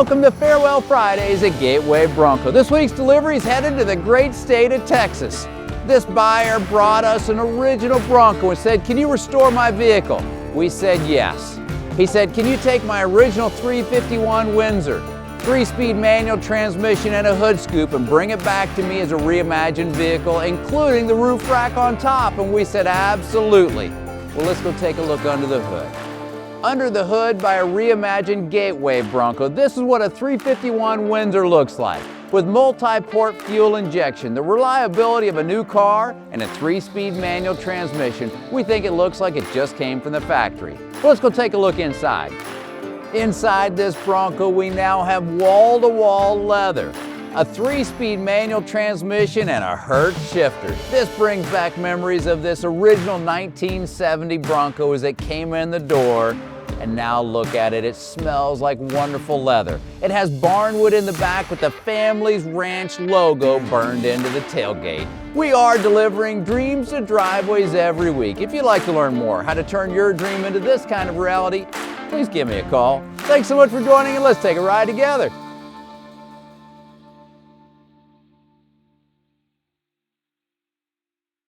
welcome to Farewell Fridays at Gateway Bronco. This week's delivery is headed to the great state of Texas. This buyer brought us an original Bronco and said, "Can you restore my vehicle?" We said yes. He said, "Can you take my original 351 Windsor, 3-speed manual transmission and a hood scoop and bring it back to me as a reimagined vehicle, including the roof rack on top?" And we said, absolutely. Well, let's go take a look under the hood. Under the hood by a reimagined Gateway Bronco, this is what a 351 Windsor looks like. With multi-port fuel injection, the reliability of a new car, and a 3-speed manual transmission, we think it looks like it just came from the factory. Well, let's go take a look inside. Inside this Bronco, we now have wall-to-wall leather, a 3-speed manual transmission, and a Hurst shifter. This brings back memories of this original 1970 Bronco as it came in the door. And now look at it, it smells like wonderful leather. It has barnwood in the back with the family's ranch logo burned into the tailgate. We are delivering dreams to driveways every week. If you'd like to learn more how to turn your dream into this kind of reality, please give me a call. Thanks so much for joining, and let's take a ride together.